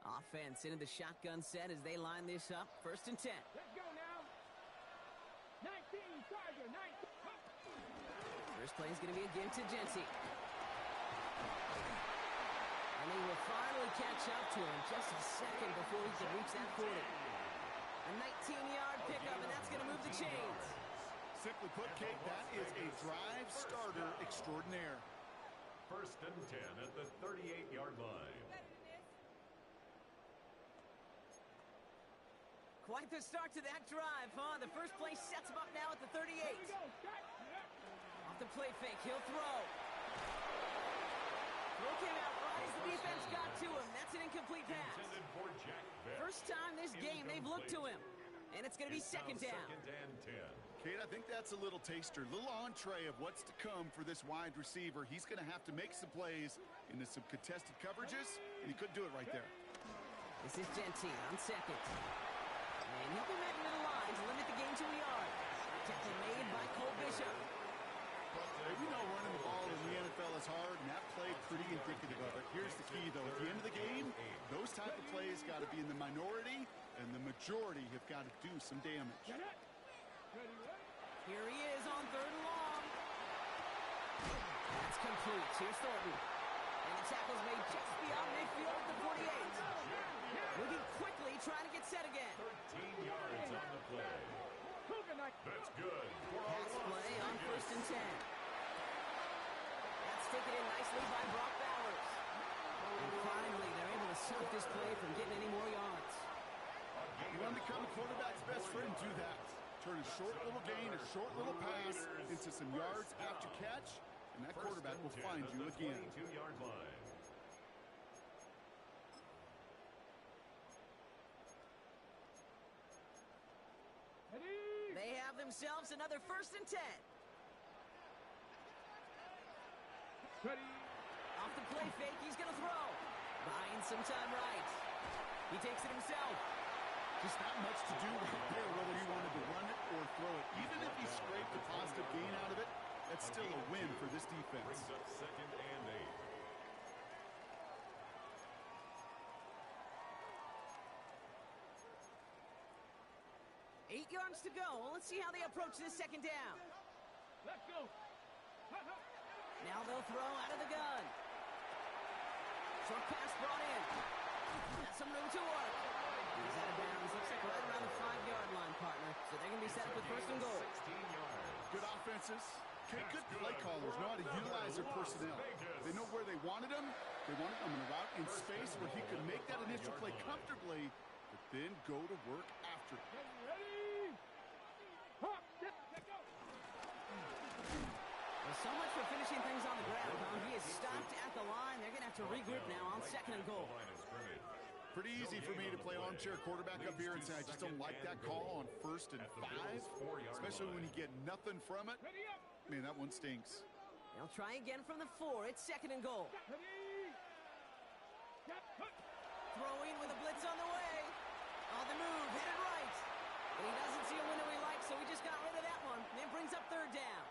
Offense into the shotgun set as they line this up. 1st and 10. Let's go now. 19, Tiger, 19. First play is going to be again to Genty. And he will finally catch up to him just a second before he can reach that 40. A 19-yard pickup, and that's going to move the chains. Simply put, Kate, that is a drive starter extraordinaire. 1st and 10 at the 38-yard line. Quite the start to that drive, huh? The first play sets him up now at the 38. Off the play fake, he'll throw. Throw came out right as the defense got to him. That's an incomplete pass. First time this game they've looked to him. And it's going to be 2nd down. 2nd and 10. Kate, I think that's a little taster, a little entree of what's to come for this wide receiver. He's going to have to make some plays into some contested coverages, and he couldn't do it right there. This is Genty on 2nd. And he'll be met into the line to limit the game to a yard. Tackle made by Cole Bishop. We know running the ball in the NFL is hard, and that play pretty indicative of it. Here's the key, though. At the end of the game, those type of plays got to be in the minority, and the majority have got to do some damage. Here he is on 3rd and long. That's complete. Here's Thornton. And the tackle's made just beyond midfield at the 48. Moving quickly, trying to get set again. 13 yards on the play. That's good. Pass play on 1st and 10. That's taken in nicely by Brock Bowers. And finally, they're able to stop this play from getting any more yards. You want to become a quarterback's best friend, do that. Turn a short little gain, a short little pass into some yards after catch, and that quarterback will find you again. 22-yard line. They have themselves another 1st and 10. Off the play fake, he's going to throw. Buying some time right. He takes it himself. Just not much to do right there, whether he wanted to run it or throw it. Even if he scraped a positive gain out of it, that's still a win for this defense. Brings up 2nd and 8. 8 yards to go. Well, let's see how they approach this 2nd down. Let's go. Now they'll throw out of the gun. Short pass brought in. Got some room to work. He's out of bounds. Looks like right around the 5-yard line, partner. So they're going to be set up with 1st and goal. 16 yards. Good offenses. Good play callers know how to utilize their personnel. They know where they wanted him. They wanted him in a route in space where he could make that initial play comfortably, but then go to work after it. Well, so much for finishing things on the ground, huh? He is stopped at the line. They're going to have to regroup now on 2nd and goal. Pretty easy for me to play armchair quarterback up here and say I just don't like that call on 1st and 5, especially when you get nothing from it. Man, that one stinks. They'll try again from the 4. It's 2nd and goal. Throwing with a blitz on the way. On the move, headed right. But he doesn't see a window he likes, so he just got rid of that one. And it brings up 3rd down.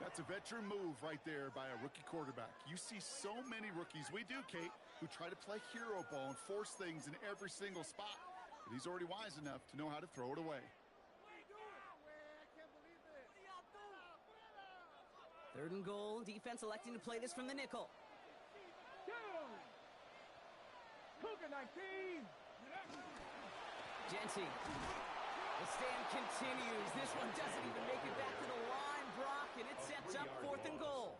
That's a veteran move right there by a rookie quarterback. You see so many rookies, we do, Kate, who try to play hero ball and force things in every single spot. But he's already wise enough to know how to throw it away. 3rd and goal. Defense electing to play this from the nickel. Genty. The stand continues. This one doesn't even make it back to the line, Brock, and it sets up 4th and goal.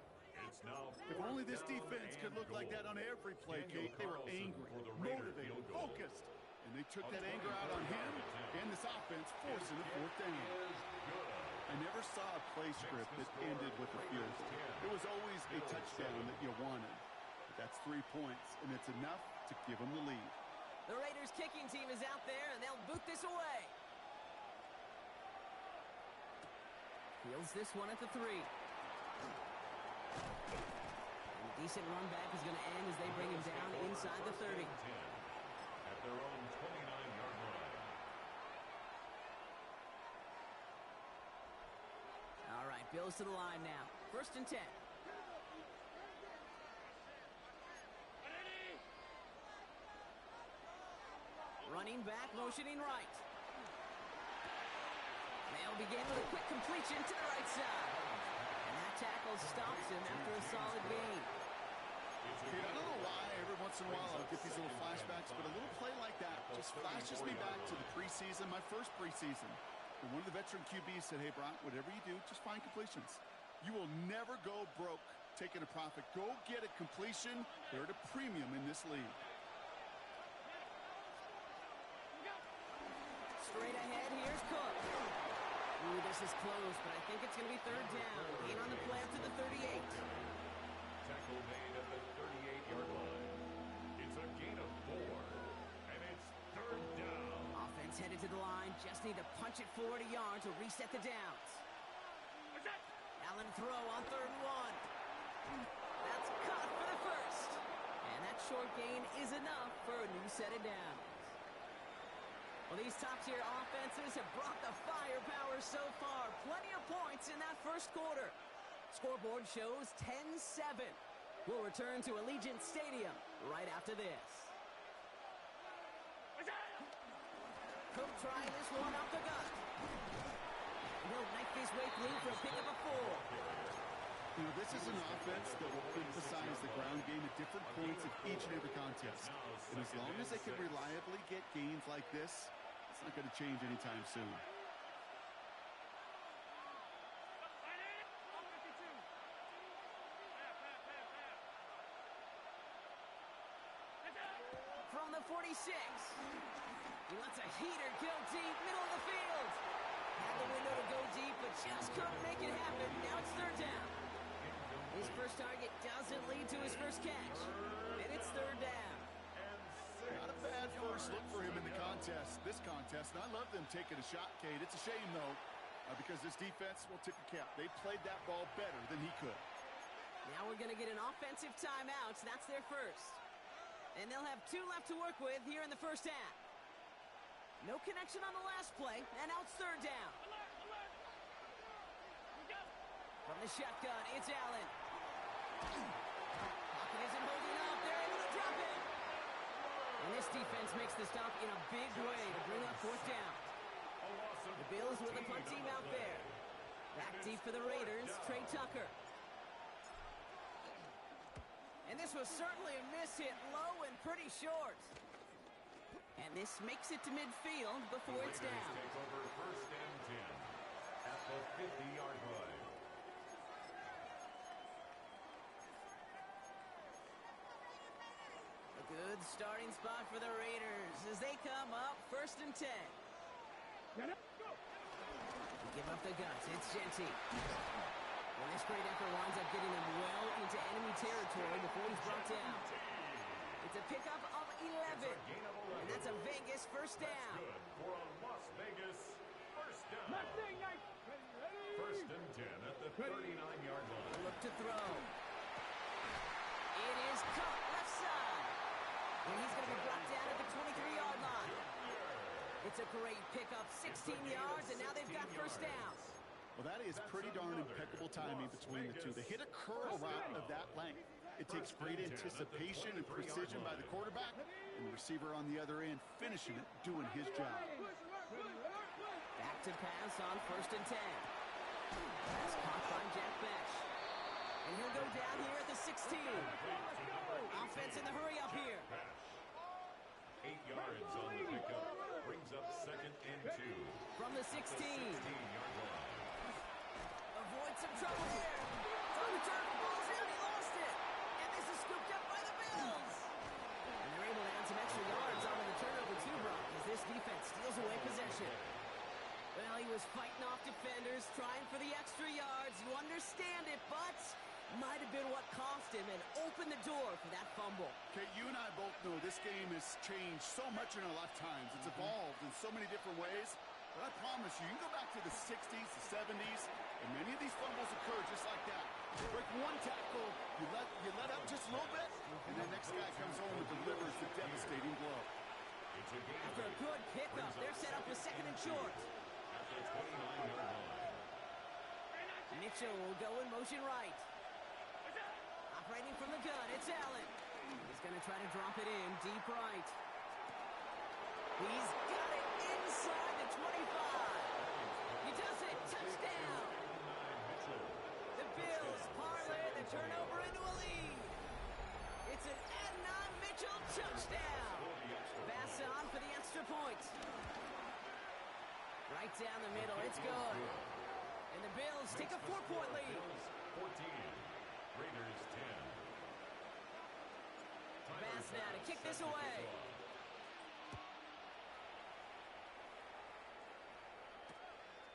If only this defense could look like that on every play, Kate. They were angry, motivated, focused, and they took that anger out on him and this offense, forcing a 4th down. I never saw a play script that ended with a field goal. It was always a touchdown that you wanted. But that's 3 points, and it's enough to give them the lead. The Raiders kicking team is out there, and they'll boot this away. Fields this one at the 3. And a decent run back is going to end as they bring him down inside the 30. At their own 29-yard line. All right, Bills to the line now. 1st and 10. Running back, motioning right. They'll begin with a quick completion to the right side. And that tackle stops him after a solid gain. Dude, I don't know why every once in a while I'll get these little flashbacks, but a little play like that just flashes me back to the preseason, my first preseason. And one of the veteran QBs said, hey, Brock, whatever you do, just find completions. You will never go broke taking a profit. Go get a completion. They're at a premium in this league. Straight ahead, here's Cook. Ooh, this is close, but I think it's going to be third down. Gain on the play up to the 38. Tackle made at the 38-yard line. It's a gain of 4, and it's third down. Offense headed to the line. Just need to punch it forward a yard to reset the downs. Allen throw on 3rd and 1. That's caught for the first. And that short gain is enough for a new set of downs. Well, these top-tier offenses have brought the firepower so far. Plenty of points in that first quarter. Scoreboard shows 10-7. We'll return to Allegiant Stadium right after this. Cook trying this one up the gut. He'll knife his way through for a pickup of 4. You know, this is an offense that will emphasize the ground game at different points of each and every contest. And as long as they can reliably get gains like this, it's not going to change anytime soon. From the 46. He lets a heater go deep, middle of the field. Had the window to go deep, but just couldn't make it happen. Now it's third down. His first target doesn't lead to his first catch. And it's third down. Not a bad first look for him in the this contest. And I love them taking a shot, Kate. It's a shame, though, because this defense will tip the cap. They played that ball better than he could. Now we're going to get an offensive timeout. That's their first. And they'll have 2 left to work with here in the first half. No connection on the last play, and now it's third down. From the shotgun, it's Allen. Pocket isn't holding up. They're able to drop it. And this defense makes the stop in a big way to bring up fourth down. The Bills with a punt team out there. Back deep for the Raiders, Trey Tucker. And this was certainly a miss, hit low and pretty short. And this makes it to midfield before it's down. Take over first and 10 at the 50-yard line. A good starting spot for the Raiders as they come up first and 10. Give up the guts. It's Genty. Well, this great effort winds up getting him well into enemy territory before he's brought down. It's a pickup of 11. And that's a Vegas first down. Good for a Las Vegas first down. First and 10 at the 39-yard line. Look to throw. It is caught left side. And he's going to be brought down at the 23-yard line. It's a great pickup, 16 yards, and now they've got first down. Well, that is pretty darn impeccable timing between the two. They hit a curl route of that length. It takes great anticipation and precision by the quarterback, and the receiver on the other end finishing it, doing his job. Back to pass on first and 10. Pass caught by Jack Besh. And he'll go down here at the 16. Offense in the hurry up here. 8 yards on the pickup. Brings up second and 2. From the 16. 16-yard line. Avoid some trouble here. From the turn, ball's in, he lost it. And this is scooped up by the Bills. And they're able to add some extra yards on the turnover too, Brock, as this defense steals away possession. Well, he was fighting off defenders, trying for the extra yards. You understand it, but might have been what cost him and opened the door for that fumble. Okay, you and I both know this game has changed so much in our lifetimes. It's evolved in so many different ways. But I promise you, you can go back to the 60s, the 70s, and many of these fumbles occur just like that. You break one tackle, you let up just a little bit, and the next guy comes home and delivers the devastating blow. After a good pickup, they're set up with second and short. At the 29-yard line. Mitchell will go in motion right. Operating from the gun, it's Allen. He's going to try to drop it in deep right. He's got it inside the 25. He does it. Touchdown. The Bills parlay the turnover into a lead. It's an Adnan Mitchell touchdown. Pass on for the extra point. Right down the middle. It's good. And the Bills take a 4-point lead. 14. Raiders 10. Pass now to kick this away.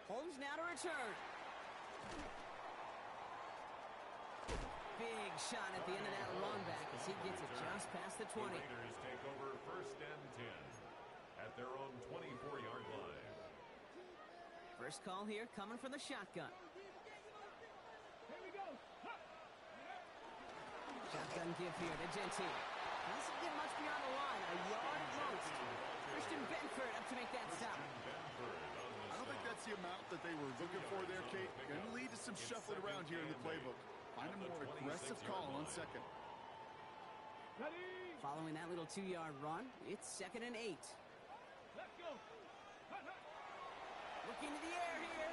Holmes now to return. Big shot at the end of that run back as he gets it just past the 20. The Raiders take over 1st and 10 at their own 24-yard line. First call here coming from the shotgun. Here we go. Shotgun give here to Gentile. Doesn't get much beyond the line, a yard at most. Christian Benford up to make that stop. I don't think that's the amount that they were looking for there, Kate. Going to lead to some shuffling around here in the playbook. Find a more aggressive call on second. Ready. Following that little 2-yard run, it's 2nd and 8. Let's go. Looking to the air here.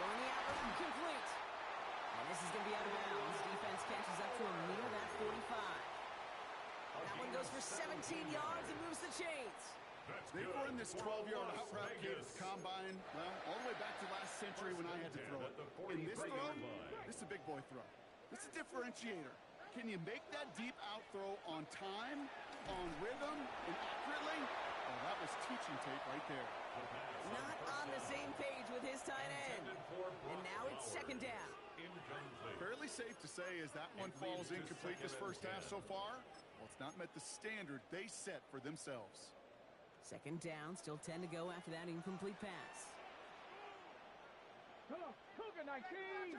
Throwing the out route complete. And this is going to be out of bounds. Defense catches up to him near that 45. That one goes for 17 yards and moves the chains. They've run this 12-yard out route, Kate, combine, well, all the way back to last century when I had to throw it. In this throw, this is a big boy throw. This is a differentiator. Can you make that deep out throw on time, on rhythm, and accurately? Oh, that was teaching tape right there. Not on the same page with his tight end. And now it's 2nd down. Fairly safe to say as that one falls incomplete this first half so far, well, it's not met the standard they set for themselves. 2nd down, still 10 to go after that incomplete pass. Come on, Cougar 19.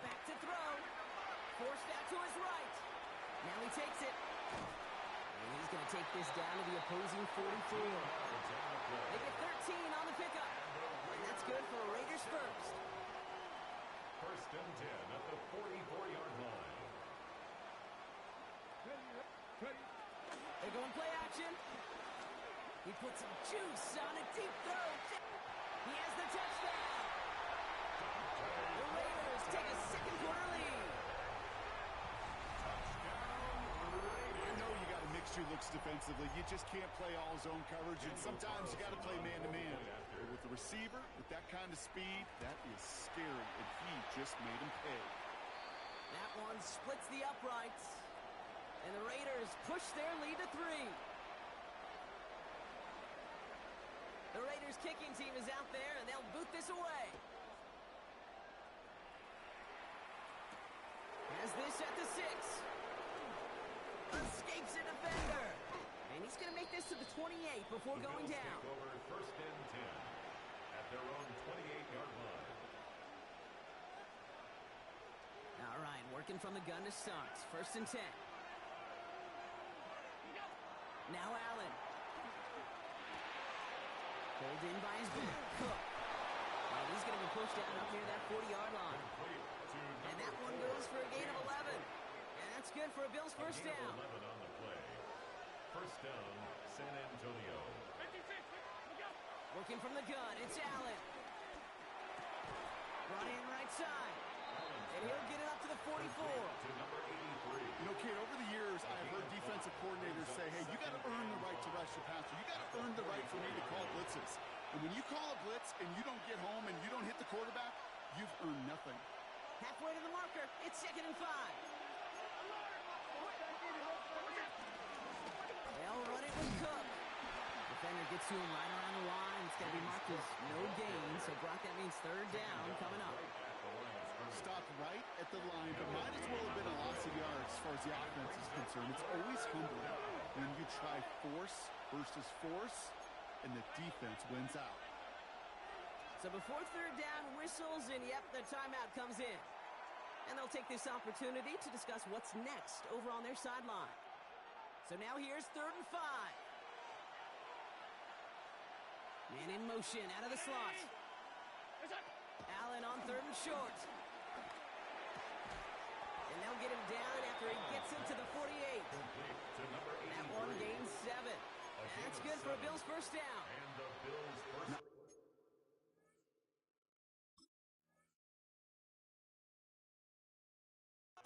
Back to throw. Forced out to his right. Now he takes it. And he's going to take this down to the opposing 44. They get 13 on the pickup. And that's good for Raiders first. 1st and 10 at the 44-yard line. Ready. They're going play action. He puts some juice on a deep throw. He has the touchdown. The Raiders take a 2nd quarter lead. I know you got to mix your looks defensively. You just can't play all zone coverage, and sometimes you got to play man-to-man. But with the receiver, with that kind of speed, that is scary, and he just made him pay. That one splits the uprights. And the Raiders push their lead to 3. The Raiders kicking team is out there, and they'll boot this away. Has this at the 6. Escapes a defender. And he's going to make this to the 28 before going down. Take over 1st and 10 at their own 28-yard line. All right, working from the gun to start. 1st and 10. Now Allen. Pulled in by his back. Cook. And he's going to be pushed down up near that 40-yard line. And that one goes for a gain of 11. And that's good for a Bills first down. 11 on the play. 1st down, San Antonio. Working from the gun, it's Allen. Run in right side. And he'll get it up to the 44. To number 83. You know, Kate, over the years, I've heard defensive coordinators say, hey, you got to earn the right to rush the passer. You got to earn the right for me to call blitzes. And when you call a blitz and you don't get home and you don't hit the quarterback, you've earned nothing. Halfway to the marker, it's 2nd and 5. They'll run it with Cook. Defender gets to him right around the line. It's going to be marked as no gain. So, Brock, that means 3rd down coming up. Stopped right at the line, but might as well have been a loss of yards as far as the offense is concerned. It's always humbling when you try force versus force, and the defense wins out. So before 3rd down whistles, and yep, the timeout comes in. And they'll take this opportunity to discuss what's next over on their sideline. So now here's 3rd and 5. Man in motion out of the slot. Allen on 3rd and short. And they'll don't get him down after he gets into the 48. Complete to number 83. That one gains 7. That's good for a Bills first down. And the Bills first.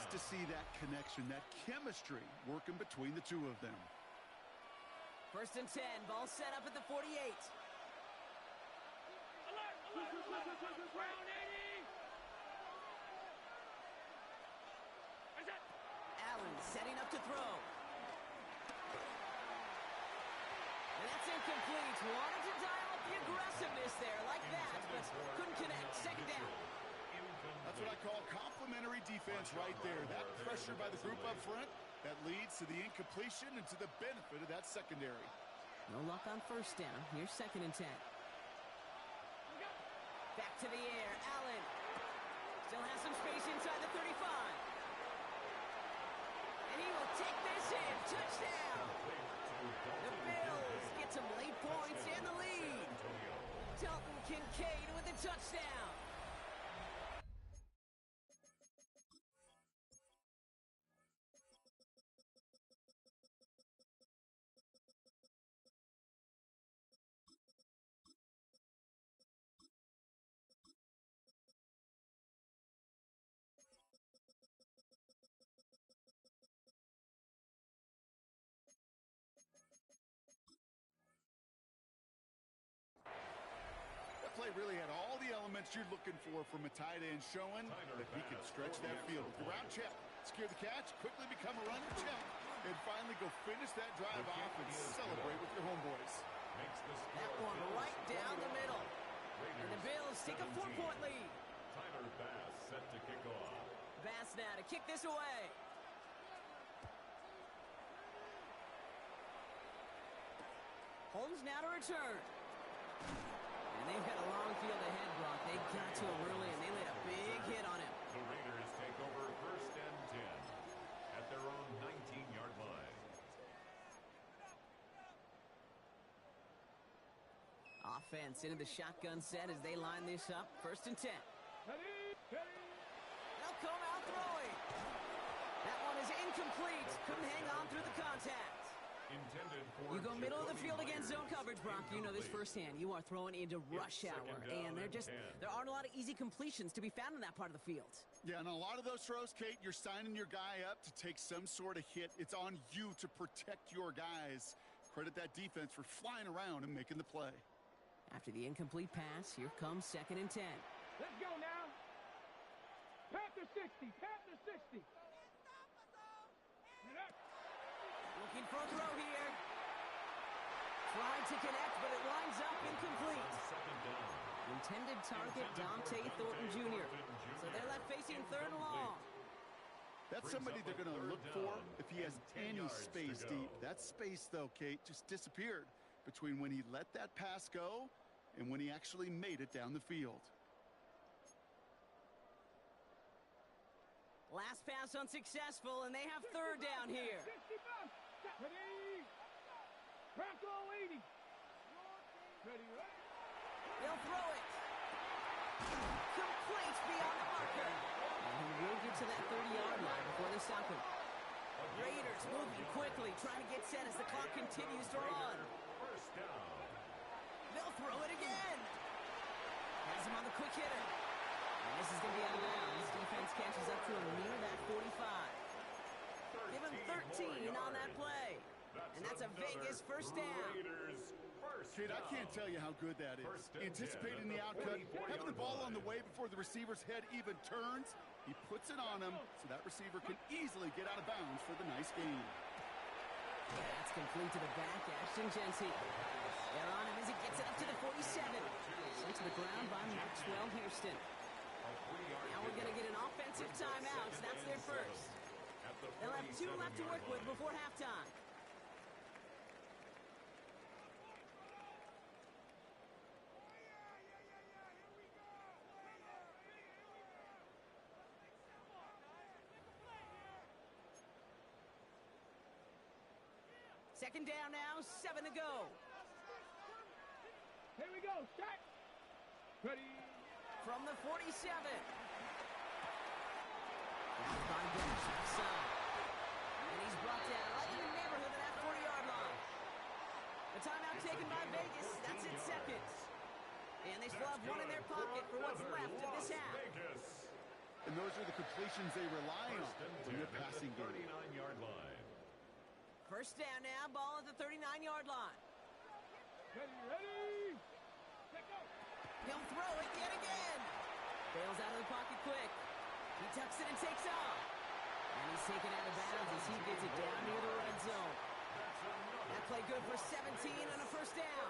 To see that connection, that chemistry working between the two of them. First and 10, ball set up at the 48. Allen setting up to throw. And that's incomplete. Wanted to dial up the aggressiveness there like that, but couldn't connect. Second down. That's what I call complimentary defense right there. That pressure by the group up front, that leads to the incompletion and to the benefit of that secondary. No luck on first down. Here's second and 10. Back to the air. Allen still has some space inside the 35. And he will take this in. Touchdown. The Bills get some late points and the lead. Dalton Kincaid with a touchdown. Play really had all the elements you're looking for from a tight end, showing that he can stretch that field. Ground check, secure the catch, quickly become a runner check, and finally go finish that drive off and celebrate with your homeboys. That one right down the middle. And the Bills take a 4-point lead. Tyler Bass set to kick off. Bass now to kick this away. Holmes now to return. And they've got a long field ahead, Brock. They got to him early, and they laid a big hit on him. The Raiders take over first and 10 at their own 19-yard line. Offense into the shotgun set as they line this up. First and 10. They'll come out throwing. That one is incomplete. Couldn't hang on through the contact. Intended for You go middle of the field against zone coverage, Brock. You know this firsthand. You are throwing into rush hour, and there aren't a lot of easy completions to be found in that part of the field. Yeah, and a lot of those throws, Kate, you're signing your guy up to take some sort of hit. It's on you to protect your guys. Credit that defense for flying around and making the play. After the incomplete pass, here comes second and 10. Let's go now. Panther 60. Panther 60. Looking for a throw here. Tried to connect, but it lines up incomplete. Intended target, Dante Thornton Jr. So they're left facing third and long. That's somebody they're going to look for if he has any space deep. That space, though, Kate, just disappeared between when he let that pass go and when he actually made it down the field. Last pass unsuccessful, and they have third down here. Ready. Bronco 80. Ready, right? They'll throw it. Complete beyond the marker. And he will get to that 30-yard line before they stop him. Raiders moving quickly, trying to get set as the clock continues to run. First down. They'll throw it again. Has him on the quick hitter. And this is going to be out of bounds. Defense catches up to him near that 45. Give him 13 on that play. And that's a Vegas first down. Kid, I can't tell you how good that is. Anticipating the outcut, having the ball on the way before the receiver's head even turns. He puts it on him so that receiver can easily get out of bounds for the nice gain. That's complete to the back, Ashton Genty. They're on him as he gets it up to the 47. Sent to the ground by Maxwell Hairston. Now we're going to get an offensive timeout. So that's their first. They'll have 2 left to work with before halftime. Second down now, 7 to go. Here we go. Start. Ready. From the 47. That's by Denver. Son. And he's brought down right in the neighborhood of that 40-yard line. The timeout taken by Vegas. That's in seconds. And they still have one in their pocket for what's left of this half. And those are the completions they rely on in their passing game. 39-yard line. First down now, ball at the 39-yard line. Ready. Let go. He'll throw it yet again. Bails out of the pocket quick. He tucks it and takes off. And he's taken out of bounds as he gets it down near the red zone. That play good for 17 and a first down.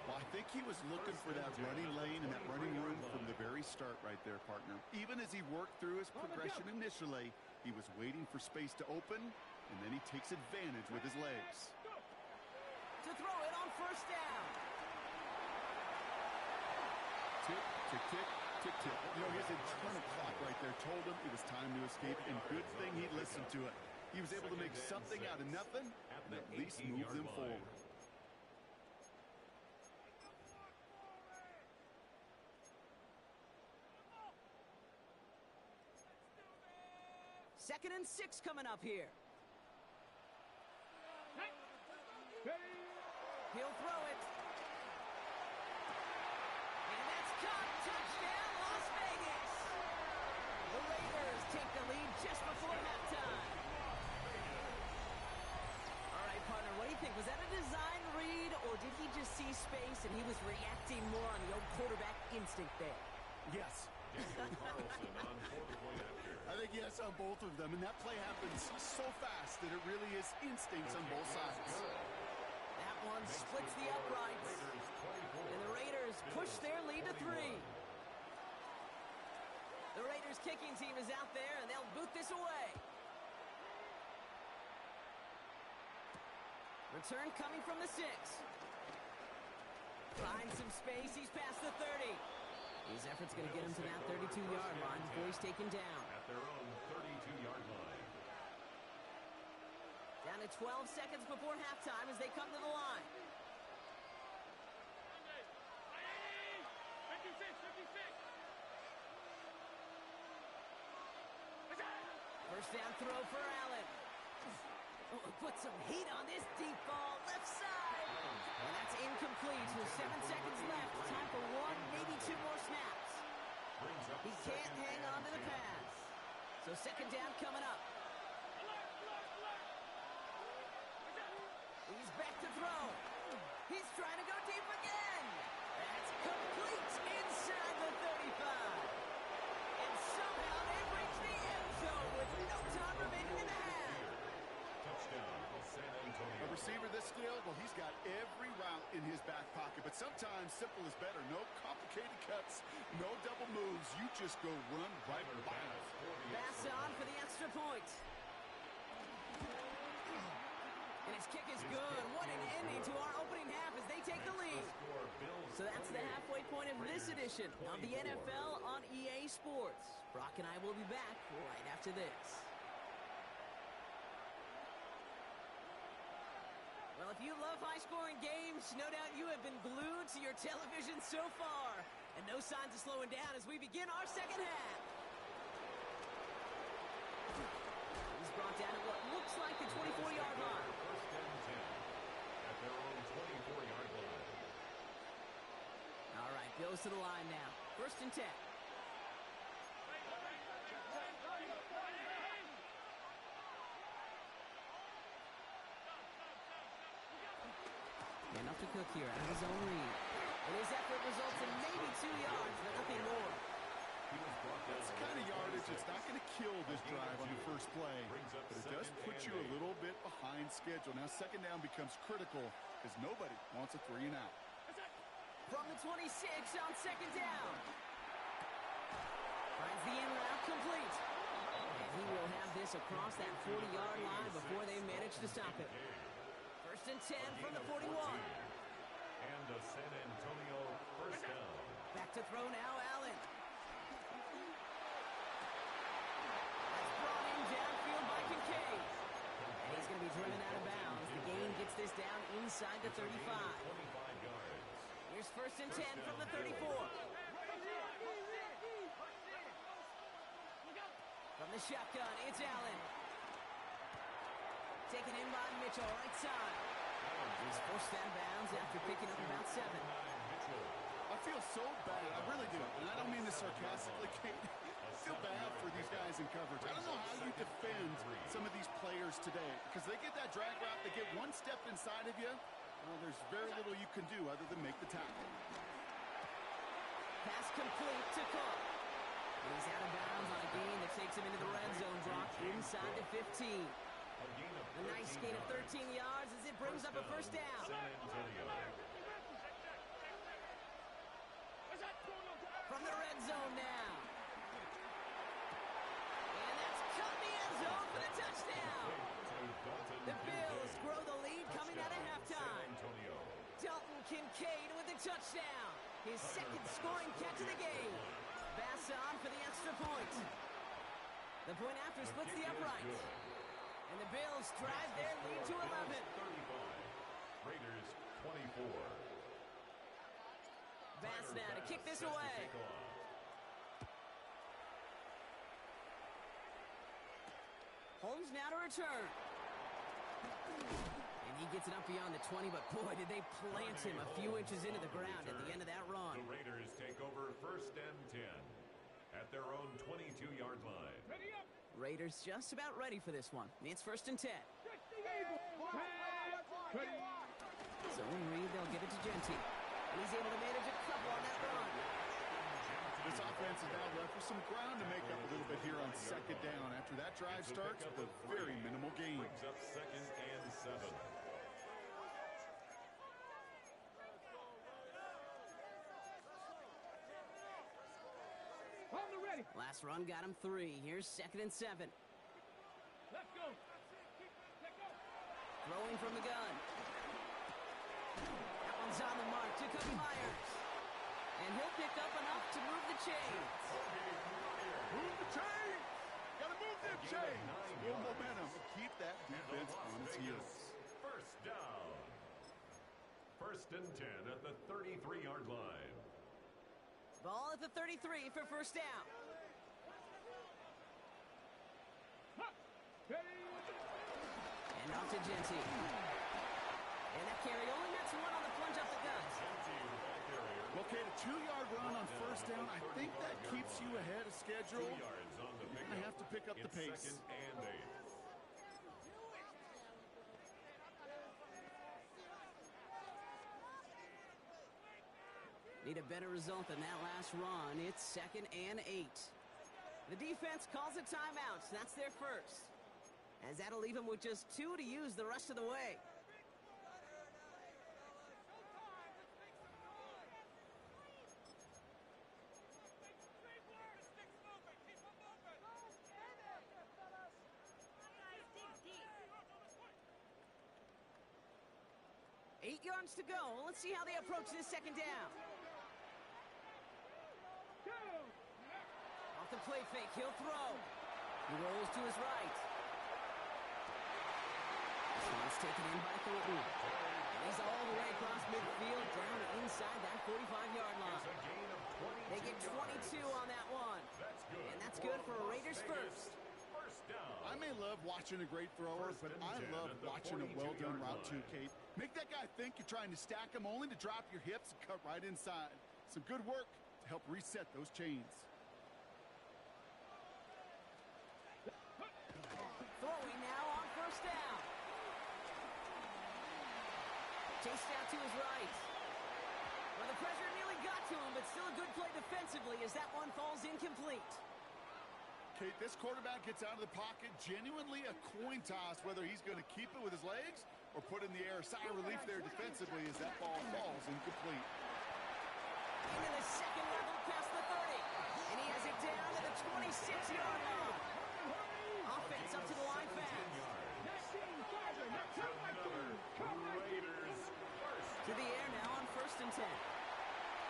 Well, I think he was looking for that running lane and that running room from the very start right there, partner. Even as he worked through his progression initially, he was waiting for space to open, and then he takes advantage with his legs. To throw it on first down. Tick, tick, tick, tick, tick. You know, his internal clock right there told him it was time to escape, and good thing he listened to it. He was able to make something out of nothing and at least move them forward. Second and 6 coming up here. He'll throw it. And that's caught. Touchdown, Las Vegas. The Raiders take the lead just before halftime. All right, partner, what do you think? Was that a design read, or did he just see space and he was reacting more on the old quarterback instinct there? Yes. Carlson on for the point after. I think yes on both of them, and that play happens so fast that it really is instincts on both sides. That one splits the uprights, and the Raiders push their lead to 3. The Raiders kicking team is out there, and they'll boot this away. Return coming from the 6. Finds some space. He's past the 30. His effort's going to get him to that 32-yard line before he's taken down. At their own 32-yard line. Down to 12 seconds before halftime as they come to the line. 56. First down throw for Allen. Oh, put some heat on this deep ball, left side. And that's incomplete with 7 seconds left. Time for 1, maybe 2 more snaps. He can't hang on to the pass. So second down coming up. He's back to throw. He's trying to go deep again. That's complete inside the 35. And somehow they reach the end zone with no time remaining in the half. Touchdown, San Antonio. A receiver this skilled, well, he's got every route in his back pocket, but sometimes simple is better. No complicated cuts, no double moves. You just go run right by it. Pass on for the extra point. And his kick is good. What an ending to our opening half as they take the lead. So that's the halfway point of this edition of the NFL on EA Sports. Brock and I will be back right after this. Well, if you love high-scoring games, no doubt you have been glued to your television so far. And no signs of slowing down as we begin our second half. He's brought down at what looks like the 24-yard line. First and 10 at their own 24-yard line. All right, goes to the line now. First and 10. Enough to cook here out of his own lead. And his effort results in maybe 2 yards, but nothing more. That's the kind of yardage that's not going to kill this drive on the first play, but it does put you a little bit behind schedule. Now second down becomes critical because nobody wants a 3 and out. From the 26 on second down. Finds the in route complete. And he will have this across that 40-yard line before they manage to stop it. First and 10 from the 41. And a San Antonio first down. Back to throw now, Allen. That's brought in downfield by Kincaid. And he's going to be driven out of bounds. The gain gets this down inside the 35. 25 yards. Here's first and 10 from the 34. From the shotgun, it's Allen. Taken in by Mitchell, right side. He's forced out of bounds after picking up about 7. I feel so bad. I really do. And I don't mean this sarcastically, Kate. I feel bad for these guys in coverage. I don't know how you defend some of these players today. Because they get that drag route, they get one step inside of you. Well, there's very little you can do other than make the tackle. Pass complete to Cook. And he's out of bounds on a gain that takes him into the red zone, dropped inside the 15. A nice gain of 13 yards as it brings up a first down. From the red zone now. And that's cut the end zone for the touchdown. The Bills grow the lead coming out of halftime. Dalton Kincaid with the touchdown. His second scoring catch of the game. Basson for the extra point. The point after splits the upright. And the Bills drive their lead to 11. 35. Raiders 24. Bass now to kick this away. Holmes now to return. And he gets it up beyond the 20, but boy, did they plant him a few inches into the ground at the end of that run. The Raiders take over 1st and 10 at their own 22-yard line. Raiders just about ready for this one. It's 1st and 10. So in read, they'll give it to Genty. And he's able to manage a couple on that run. This offense is now left with some ground to make up a little bit here on 2nd down after that drive starts with a very minimal gain. Brings up 2nd and 7. Last run got him 3. Here's 2nd and 7. Let's go. Throwing from the gun. That one's on the mark. Jacoby Myers. And he'll pick up enough to move the chains. Move the chain! Gotta move them chains! Little momentum. Keep that defense on its heels. 1st down. 1st and 10 at the 33-yard line. Ball at the 33 for 1st down. And off to Genty. And that carry only nets 1 on the plunge up the guts. Well, Kate, a 2-yard run on 1st down, I think that keeps you ahead of schedule. 2 yards on the You're going to have to pick up the pace. 2nd and 8. Need a better result than that last run. It's 2nd and 8. The defense calls a timeout. That's their first. As that'll leave them with just 2 to use the rest of the way. Eight yards to go. Let's see how they approach this 2nd down. Off the play fake, he'll throw. He rolls to his right. This one's taken in by Thornton. And he's all the way across midfield, down inside that 45-yard line. They get 22 on that one. And that's good for a Raiders first. I may love watching a great thrower, but I love watching a well-done route too, Kate. Make that guy think you're trying to stack him only to drop your hips and cut right inside. Some good work to help reset those chains. Throwing now on 1st down. Chased out to his right. Well, the pressure nearly got to him, but still a good play defensively as that one falls incomplete. Kate, this quarterback gets out of the pocket, genuinely a coin toss whether he's going to keep it with his legs or put in the air. Sigh of relief there defensively as that ball falls incomplete. Into the 2nd level past the 30. And he has it down to the 26-yard line. Offense up to the line fast. To the air now on 1st and 10.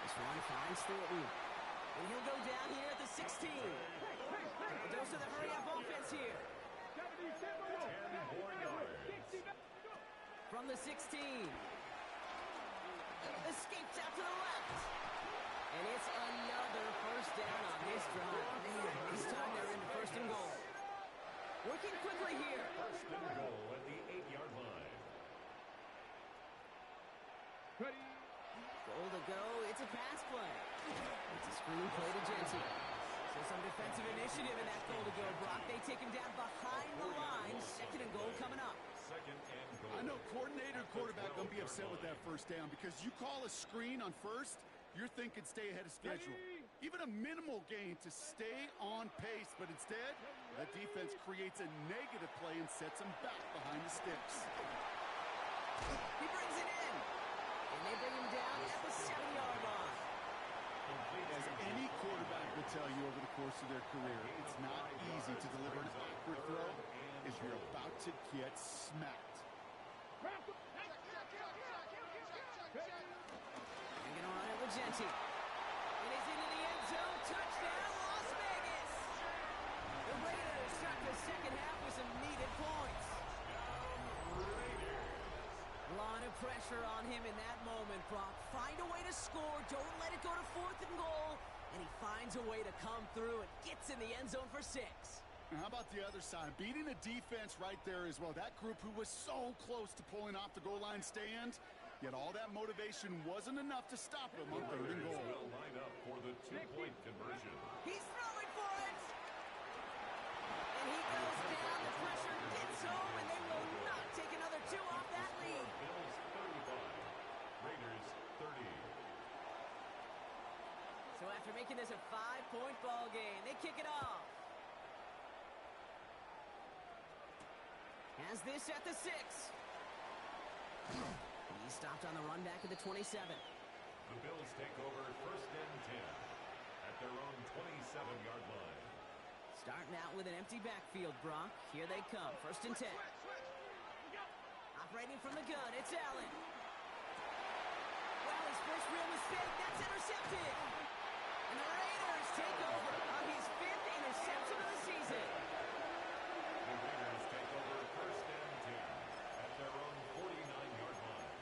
This one finds Thornton. And he'll go down here at the 16. A dose of the hurry-up offense here. 10 more yards. From the 16. Escapes out to the left. And it's another 1st down on this drive. Man, this time they're into 1st and goal. they'll go. It's a pass play. It's a screen play to Jensen. So some defensive initiative in that goal to go, Brock. They take him down behind the line. Second and goal coming up. Second and goal. I know coordinator and quarterback going to be upset with that first down because you call a screen on first, you're thinking stay ahead of schedule. Even a minimal gain to stay on pace, but instead, that defense creates a negative play and sets them back behind the sticks. He brings it in. And they bring him down at the 7-yard line. As any quarterback will tell you over the course of their career, it's not easy to deliver an accurate throw if you're about to get smacked. They're going to run it with Genti. It is into the end zone. Touchdown, Las Vegas. The Raiders start the second half with some needed points. A lot of pressure on him in that moment, Brock. Find a way to score. Don't let it go to 4th and goal. And he finds a way to come through and gets in the end zone for 6. And how about the other side? Beating a defense right there as well. That group who was so close to pulling off the goal line stand, yet all that motivation wasn't enough to stop him on 3rd and goal. Will line up for the 2-point conversion. He's throwing for it. And he goes down. The pressure gets home, and they will not take another 2 off that lead. Bills 35, Raiders 30. So after making this a 5-point ball game, they kick it off. Has this at the 6. He's stopped on the run back at the 27. The Bills take over 1st and 10 at their own 27-yard line. Starting out with an empty backfield, Brock. Here they come. 1st and 10. Operating from the gun, it's Allen. Well, his first real mistake, that's intercepted. And the Raiders take over on his 5th interception of the season. The Raiders take over 1st and 10 at their own 49-yard line.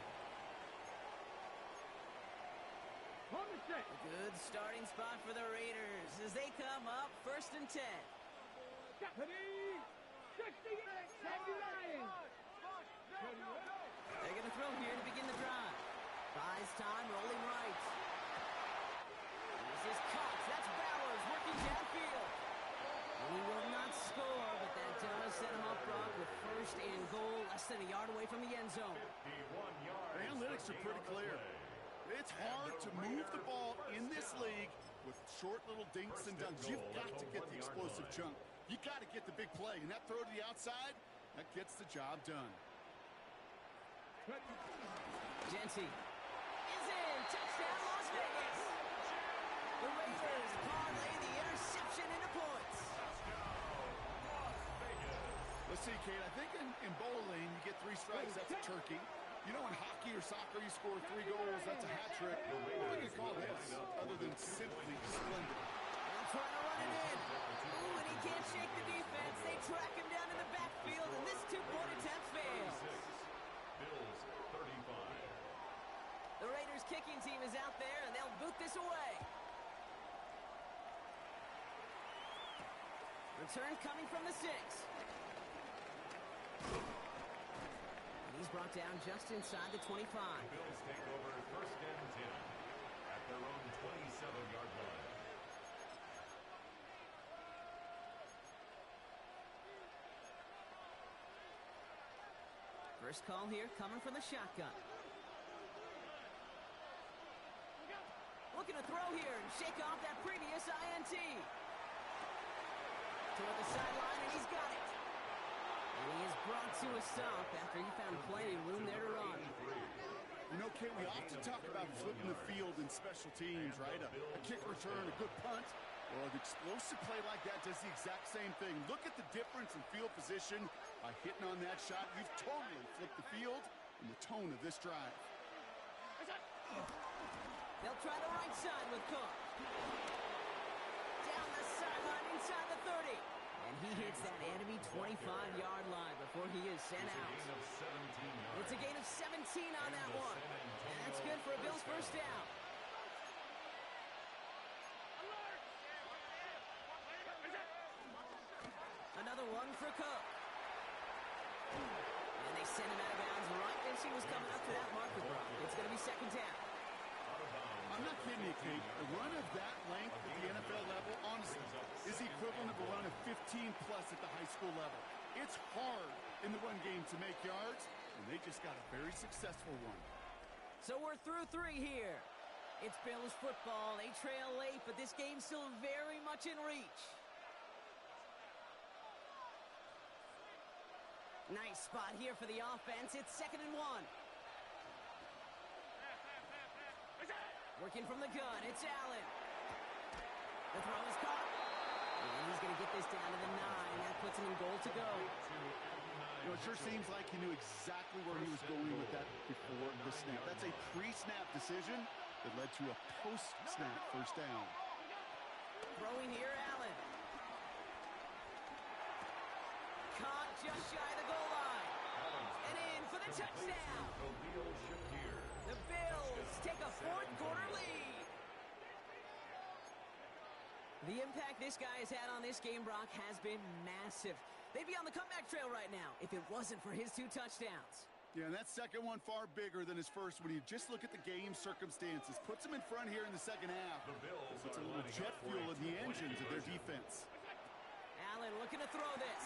On the set. A good starting spot for the Raiders as they come up 1st and 10. Ready? 68, 79. They're going to throw here to begin the drive. Buys time, rolling right. This is Cox. That's Bowers working downfield. And he will not score, but that does set him up, Brock, with 1st and goal, less than a yard away from the end zone. 51 yards. The analytics are pretty clear. It's hard to move the ball in this league with short little dinks and dunks. You've got to get the explosive chunk. You got to get the big play, and that throw to the outside, that gets the job done. Genti is in. Touchdown, Las Vegas. The Raiders parlay the interception into points. Let's see, Kate, I think in bowling, you get 3 strikes, that's a turkey. You know, in hockey or soccer, you score 3 goals, that's a hat trick. What do you call this, other than simply splendid? They'll try to run it in. Ooh, and he can't shake the defense. They track him down in the backfield, and this 2-point attempt fails. Bills 35. The Raiders kicking team is out there, and they'll boot this away. Return coming from the 6. And he's brought down just inside the 25. The Bills take over 1st and 10 at their own 27-yard line. First call here coming from the shotgun. Looking to throw here and shake off that previous INT. Toward the sideline, and he's got it. And he is brought to a stop after he found plenty of room there to run. You know, Kate, we often talk about flipping the field in special teams, right? A kick return, a good punt. Well, an explosive play like that does the exact same thing. Look at the difference in field position by hitting on that shot. You've totally flipped the field and the tone of this drive. They'll try the right side with Cook. Down the sideline inside the 30. And he hits that enemy 25-yard line before he is sent out. It's a gain of 17 on that one. And that's good for a Bills first down. Another one for Cook. And they send him out of bounds right as he was coming up to that marker, Brock. It's going to be second down. Out of bounds I'm not kidding you, Kate. A run of that length at the NFL level, honestly, is the equivalent of a run of 15-plus at the high school level. It's hard in the run game to make yards, and they just got a very successful one. So we're through 3 here. It's Bills football. They trail late, but this game's still very much in reach. Nice spot here for the offense. It's 2nd and 1. Working from the gun, it's Allen. The throw is caught. And he's going to get this down to the 9. That puts him in goal to go. You know, it sure seems like he knew exactly where he was going with that before the snap. That's a pre-snap decision that led to a post-snap first down. Throwing here, Allen. Caught just shy of the goal line. And in for the touchdown. The Bills take a 4th quarter lead. The impact this guy has had on this game, Brock, has been massive. They'd be on the comeback trail right now if it wasn't for his 2 touchdowns. Yeah, and that second one far bigger than his first when you just look at the game circumstances. Puts him in front here in the second half. Puts a little jet fuel in the engines of their defense. Allen looking to throw this.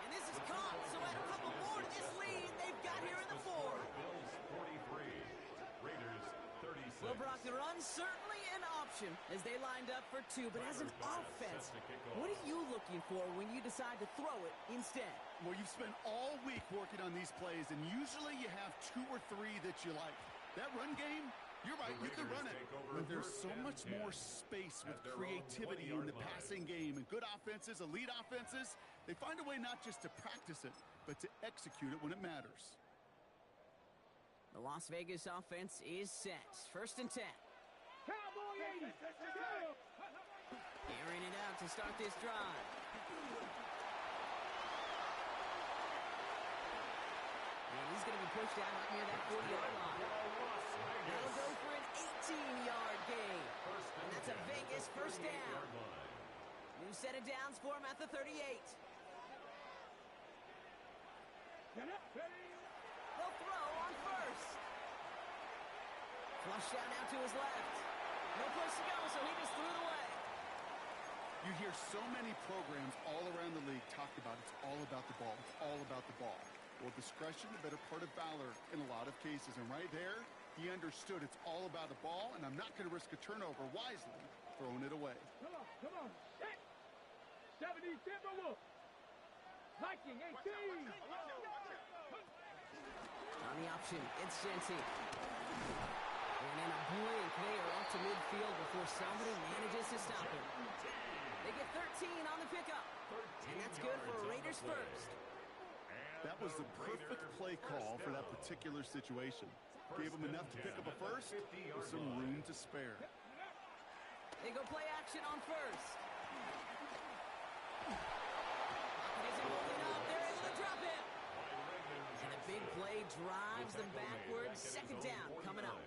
And this is caught, so add a couple more to this lead they've got here in the 4th. Well, Brock, the run's certainly an option as they lined up for 2, but as an offense, what are you looking for when you decide to throw it instead? Well, you've spent all week working on these plays, and usually you have 2 or 3 that you like. That run game, you're right, you can run it, but there's so much more space with creativity in the passing game, and good offenses, elite offenses, they find a way not just to practice it, but to execute it when it matters. The Las Vegas offense is set. 1st and 10. Cowboy 80. Airing it out to start this drive. And he's going to be pushed out up near that 40-yard line. That'll go for an 18-yard gain. And that's a Vegas first down. New set of downs for him at the 38. They'll throw on 1st. Flush down now to his left. No place to go, so he just threw it away. You hear so many programs all around the league talk about it's all about the ball. It's all about the ball. Well, discretion, the better part of valor in a lot of cases. And right there, he understood it's all about the ball, and I'm not going to risk a turnover wisely throwing it away. Come on. Set. 70 Timberwolves. Viking 18. On the option, it's Genty. And in a blink, they are off to midfield before somebody manages to stop him. They get 13 on the pickup. And that's good for Raiders first. That was the perfect play call for that particular situation. Gave him enough to pick up a first with some room to spare. They go play action on 1st. Isn't holding up. They're able to drop it. And a big play drives them backwards. 2nd down coming up.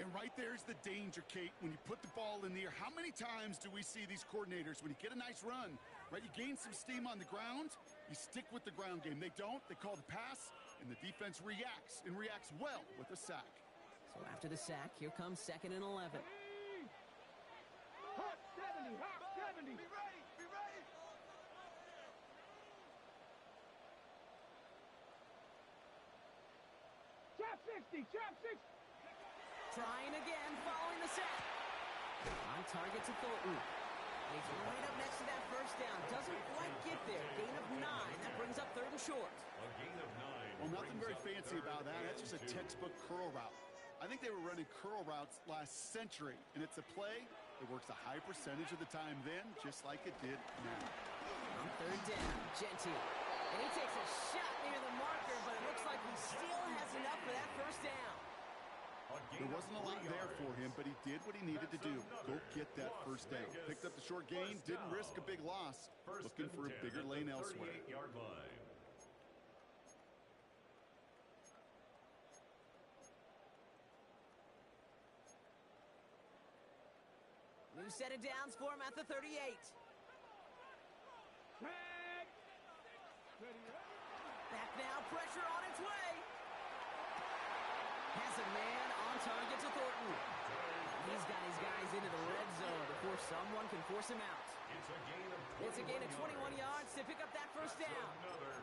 And right there's the danger, Kate. When you put the ball in the air, how many times do we see these coordinators, when you get a nice run, right, you gain some steam on the ground, you stick with the ground game. They don't. They call the pass, and the defense reacts, and reacts well with a sack. So after the sack, here comes 2nd and 11. Hot 70. Be ready. Trap 60. Trying again, following the sack. On target to Thornton. He's right up next to that first down. Doesn't quite get there. Gain of 9. That brings up 3rd and short. A gain of 9. Well, nothing very fancy about that. That's just a textbook curl route. I think they were running curl routes last century, and it's a play that works a high percentage of the time then, just like it did now. On 3rd down, Genty. And he takes a shot near the marker, but it looks like he still has enough for that first down. There wasn't a lot there for him, but he did what he needed to do. Go get that first down. Picked up the short gain, didn't risk a big loss. Looking for a bigger lane elsewhere. 38-yard line. New set of downs for him at the 38. Back now, pressure on its way. Has a man on target to Thornton. He's got his guys into the red zone before someone can force him out. It's a gain of 21 yards to pick up that first down.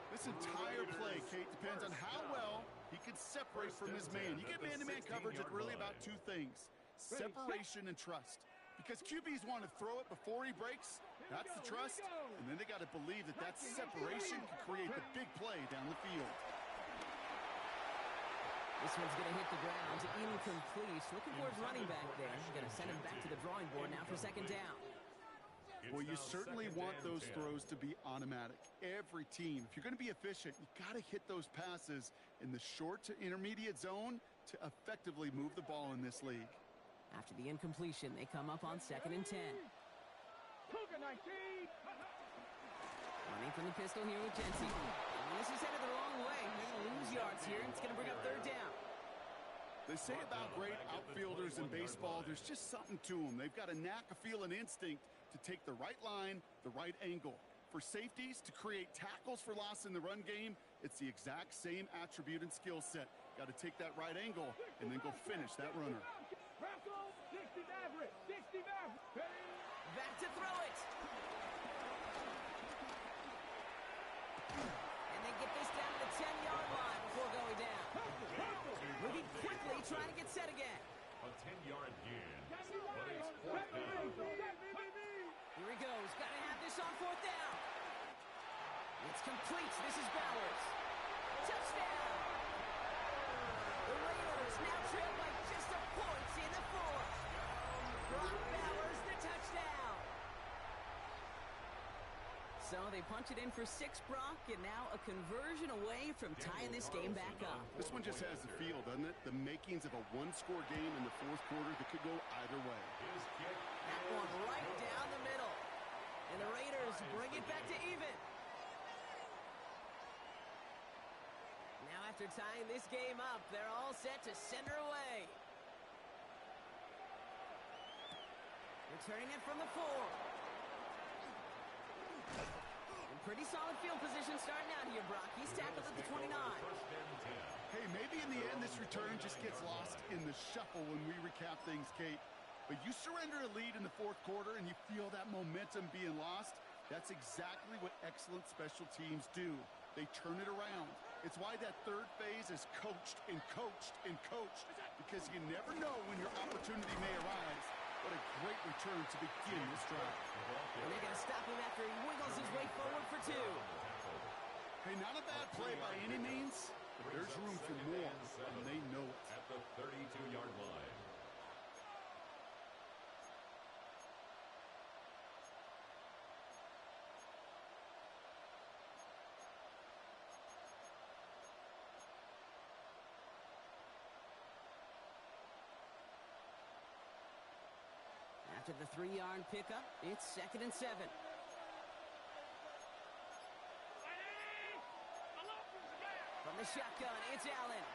This entire play, Kate, depends on how well he can separate from his man. You get man-to-man coverage, it's really about two things: separation and trust. Because QBs want to throw it before he breaks, that's the trust, and then they got to believe that that separation can create the big play down the field. This one's going to hit the ground, incomplete. Looking for his running back there. Going to send him back to the drawing board now for second down. Well, you certainly want those throws to be automatic. Every team, if you're going to be efficient, you got to hit those passes in the short to intermediate zone to effectively move the ball in this league. After the incompletion, they come up on 2nd and 10. Running from the pistol here with Jensen. This is headed the wrong way. They're going to lose yards here, and it's going to bring up 3rd down. They say about great outfielders in baseball, there's just something to them. They've got a knack, a feel, and instinct to take the right line, the right angle. For safeties, to create tackles for loss in the run game, it's the exact same attribute and skill set. Got to take that right angle and then go finish that runner. Back to throw it. And they get this down to the 10-yard line before going down. Moving quickly, trying to get set again. A 10-yard gain, but it's 4th down. Here he goes. Got to have this on 4th down. It's complete. This is Bowers. Touchdown. The Raiders now trail by just a point in the 4th. Brock Bowers, the touchdown. So they punch it in for 6, Brock, and now a conversion away from tying this game back up. This one just has the feel, doesn't it? The makings of a one-score game in the 4th quarter that could go either way. That one right down the middle. And the Raiders bring it back to even. Now after tying this game up, they're all set to send her away. Returning it from the 4. In pretty solid field position starting out here, Brock. He's tackled at the 29. Hey, maybe in the end this return just gets lost in the shuffle when we recap things, Kate. But you surrender a lead in the 4th quarter and you feel that momentum being lost. That's exactly what excellent special teams do. They turn it around. It's why that 3rd phase is coached and coached and coached, because you never know when your opportunity may arise. What a great return to begin this drive. And they're going to stop him after he wiggles his way forward for 2. Hey, not a bad play by any means, but there's room for more, and they know it. At the 32-yard line. After the 3-yard pickup, it's 2nd and 7. From the shotgun, it's Allen.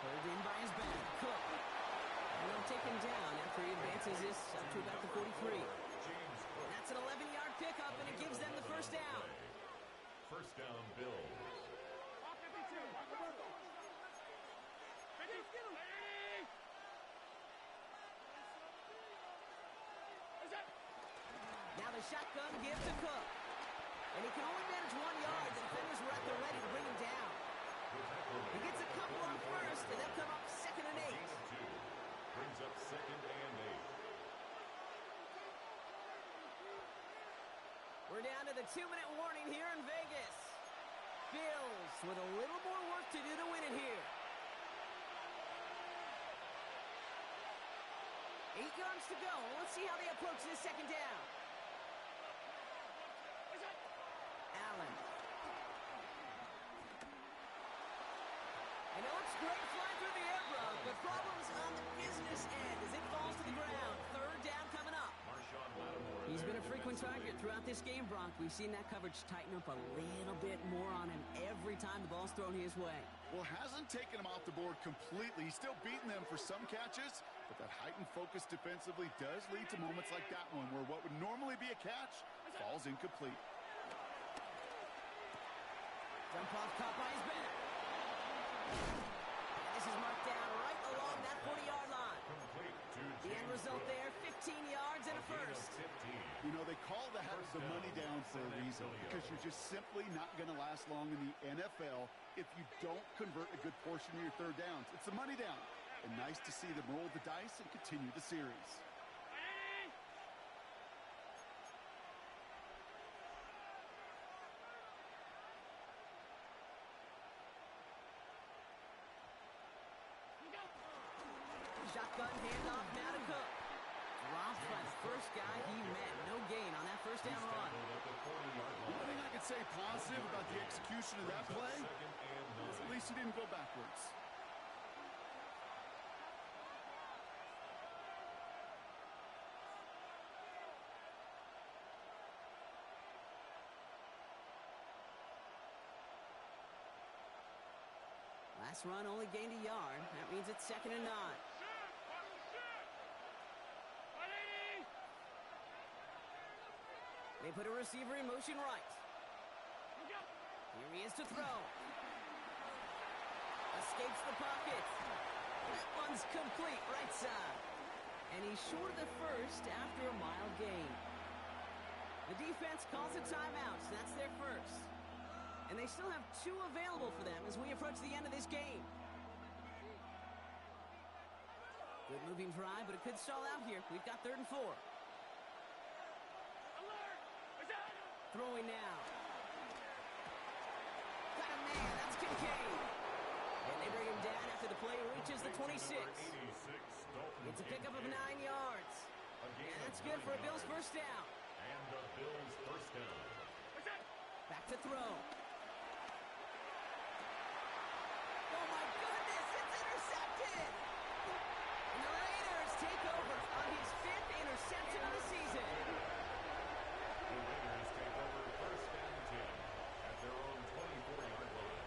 Pulled in by his back, Cook. And they'll take him down after he advances this up to about the 43. That's an 11-yard pickup, and it gives them the 1st down. 1st down, Bills. Now the shotgun give to Cook. And he can only manage 1 yard. The defenders were at the ready to bring him down. He gets a couple on 1st, and they'll come up 2nd and 8. Brings up 2nd and 8. We're down to the 2-minute warning here in Vegas. Bills with a little more work to do to win it here. 8 yards to go. Let's see how they approach this 2nd down. Allen. And it looks great flying through the air, Brock, but problems on the business end as it falls to the ground. 3rd down coming up. He's been a frequent target throughout this game, Brock. We've seen that coverage tighten up a little bit more on him every time the ball's thrown his way. Well, hasn't taken him off the board completely. He's still beating them for some catches, but that heightened focus defensively does lead to moments like that one where what would normally be a catch falls incomplete. Dump off caught by his back. This is marked down right along that 40-yard line. Complete to The end result there, 15 yards and a first. 15. You know, they call that the money down for a reason, because you're just simply not going to last long in the NFL if you don't convert a good portion of your third downs. It's the money down. And nice to see them roll the dice and continue the series. Shotgun handoff now to Cook. Dropped by the first guy he met. No gain on that first down run. One thing I could say positive about the execution of that play is at least he didn't go backwards. Last run only gained a yard. That means it's 2nd and 9. They put a receiver in motion right. Here he is to throw. Escapes the pocket. That one's complete right side. And he's short of the first after a mile gain. The defense calls a timeout. That's their first. And they still have 2 available for them as we approach the end of this game. Good moving drive, but it could stall out here. We've got 3rd and 4. Throwing now. Got a man. That's Kincaid. And they bring him down after the play reaches the 26. It's a pickup of 9 yards. And that's good for a Bills first down. And the Bills first down. Back to throw. Oh my goodness, it's intercepted! And the Raiders take over on his 5th interception of the season. The Raiders take over 1st and 10 at their own 24-yard line.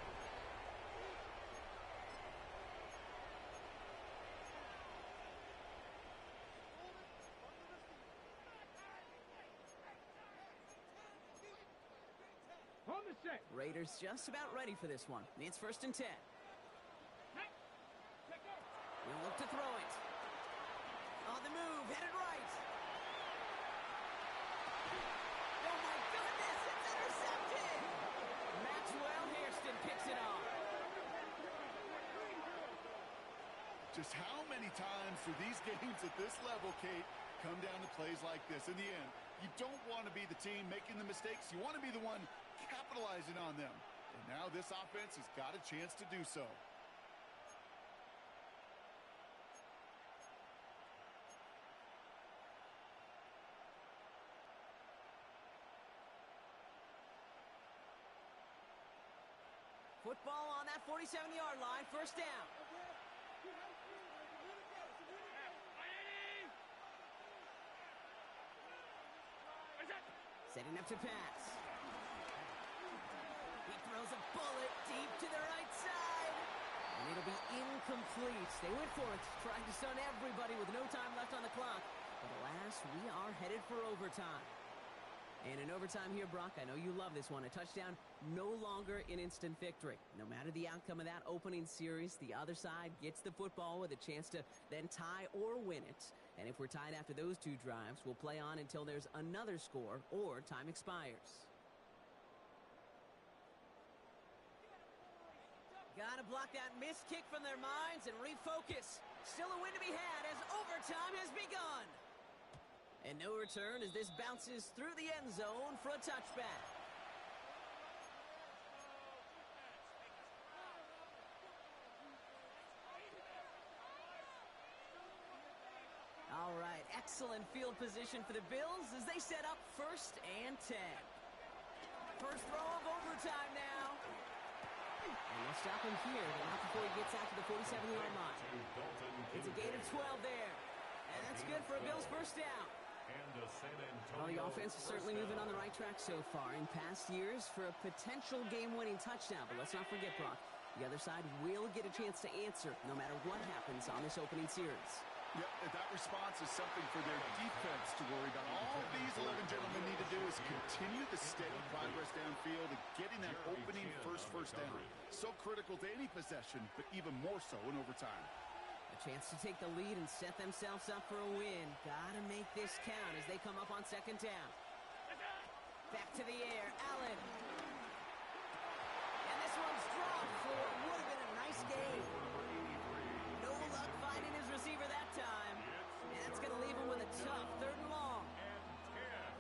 On the set. Raiders just about ready for this one. It's 1st and 10. He'll look to throw it. On the move, headed right. Oh my goodness, it's intercepted! Maxwell Hairston picks it off. Just how many times do these games at this level, Kate, come down to plays like this? In the end, you don't want to be the team making the mistakes. You want to be the one capitalizing on them. And now this offense has got a chance to do so. Football on that 47-yard line, 1st down. Setting up to pass. He throws a bullet deep to the right side. And it'll be incomplete. They went for it, trying to stun everybody with no time left on the clock. But alas, we are headed for overtime. And in overtime here, Brock, I know you love this one. A touchdown, no longer an instant victory. No matter the outcome of that opening series, the other side gets the football with a chance to then tie or win it. And if we're tied after those 2 drives, we'll play on until there's another score or time expires. Gotta block that missed kick from their minds and refocus. Still a win to be had as overtime has begun. And no return as this bounces through the end zone for a touchback. All right, excellent field position for the Bills as they set up 1st and 10. First throw of overtime now. And they'll stop him here, but not before he gets out to the 47-yard line. It's a gain of 12 there. And that's good for a Bills first down. Well, the offense is certainly moving on the right track so far. In past years, for a potential game-winning touchdown. But let's not forget, Brock, the other side will get a chance to answer no matter what happens on this opening series. Yep, that response is something for their defense to worry about. All these 11 gentlemen need to do is continue the steady progress downfield and getting that opening first down. So critical to any possession, but even more so in overtime. A chance to take the lead and set themselves up for a win. Gotta make this count as they come up on second down. Back to the air, Allen. And this one's dropped for what would have been a nice game. No luck finding his receiver that time. And that's going to leave him with a tough 3rd and long.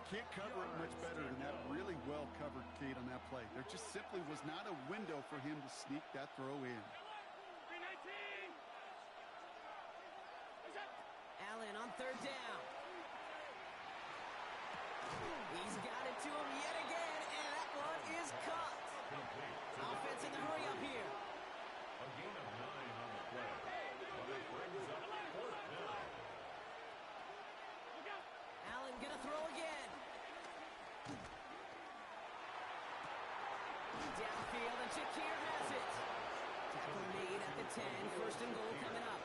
Can't cover it much better than that. Really well covered, Kate, on that play. There just simply was not a window for him to sneak that throw in. Allen on 3rd down. He's got it to him yet again, and that one is caught. Offense in the hurry up here. A gain of 9 on the play, but it brings up 4th down. Allen gonna throw again. Downfield, and Shakir has it. Tackle made at the 10. 1st and goal coming up.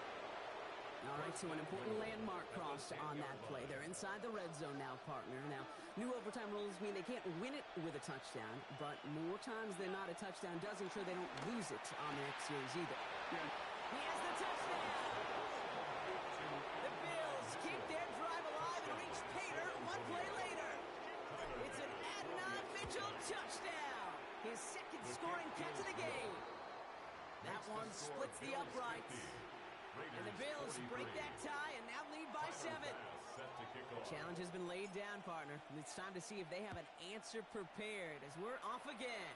All right, so an important landmark cross on that play. They're inside the red zone now, partner. Now, new overtime rules mean they can't win it with a touchdown, but more times than not, a touchdown does ensure they don't lose it on the next series either. Yeah. He has the touchdown! The Bills keep their drive alive and reach Pater 1 play later. It's an Adnan Mitchell touchdown! His 2nd scoring catch of the game. That one splits the uprights. And the Bills break that tie and now lead by 7. The challenge has been laid down, partner. And it's time to see if they have an answer prepared as we're off again.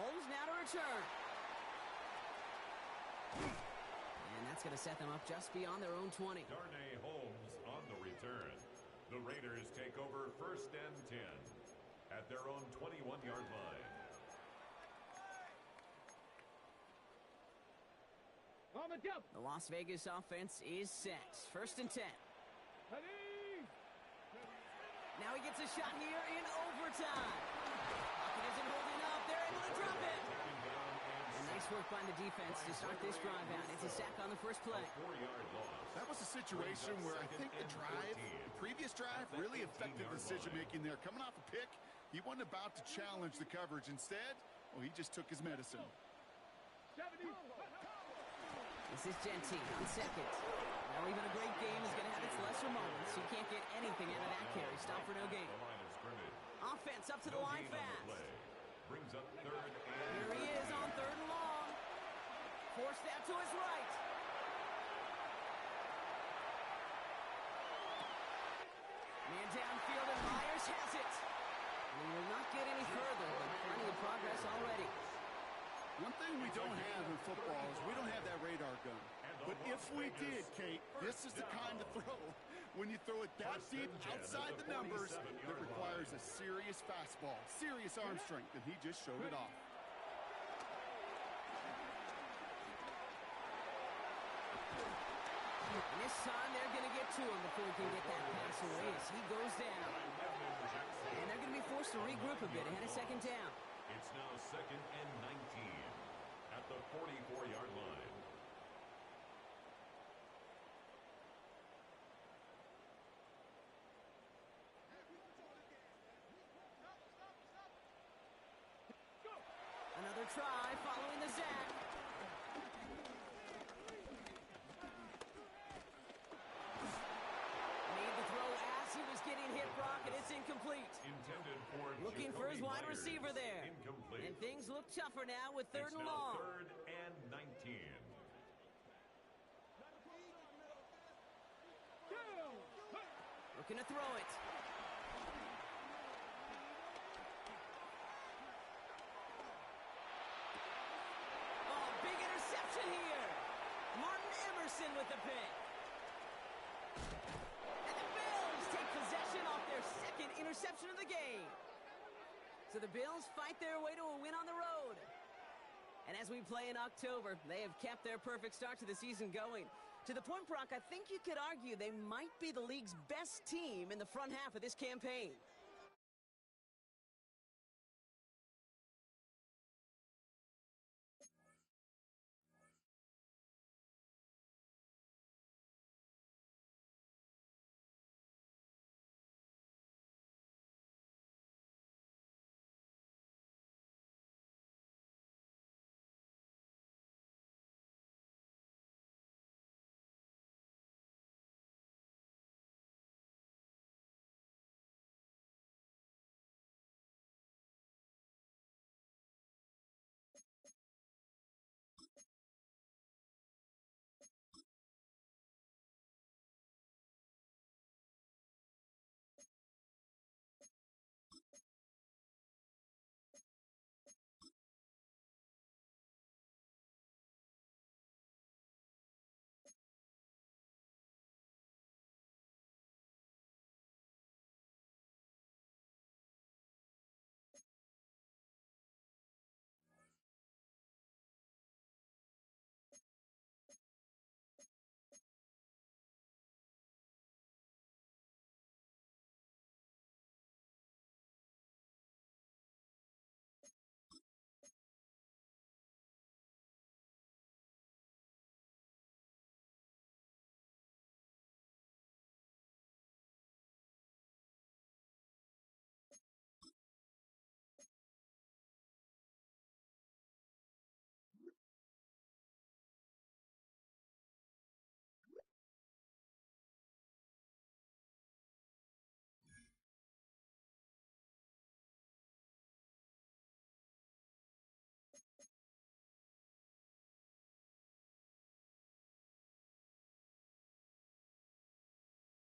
Holmes now to return. And that's going to set them up just beyond their own 20. Darnay Holmes on the return. The Raiders take over 1st and 10 at their own 21-yard line. On the jump. The Las Vegas offense is set. 1st and 10. Now he gets a shot here in overtime. Pocket isn't holding up. They're able to drop it. And nice work by the defense to start this drive out. It's a sack on the first play. That was a situation where I think the previous drive really affected the decision-making there. Coming off a pick, he wasn't about to challenge the coverage. Instead, well, he just took his medicine. 70. This is Gentine on 2nd. Now even a great game is going to have its lesser moments. You can't get anything out of that carry. Stop for no gain. Offense up to the line fast. Brings up 3rd and Here he is on 3rd and long. Forced out to his right. Man downfield and Myers has it. We will not get any further, but plenty of progress already. One thing we don't have in football is we don't have that radar gun. But if we did, Kate, this is the kind of throw. When you throw it that deep outside the numbers, it requires a serious fastball, serious arm strength, and he just showed it off. And this time they're going to get to him before he can get that pass away as he goes down. And they're going to be forced to regroup a bit ahead of 2nd down. It's now 2nd and 19 at the 44-yard line. Another try following the sack. Made the throw as he was getting hit, Brock, and it's incomplete. Intended for Looking for his wide Myers. receiver there. Incomplete. And things look tougher now with 3rd It's and now long. 3rd and 19. Looking to throw it. Oh, big interception here. Martin Emerson with the pick. And the Bills take possession off their 2nd interception of the game. So the Bills fight their way to a win on the road. And as we play in October, they have kept their perfect start to the season going. To the point, Brock, I think you could argue they might be the league's best team in the front half of this campaign.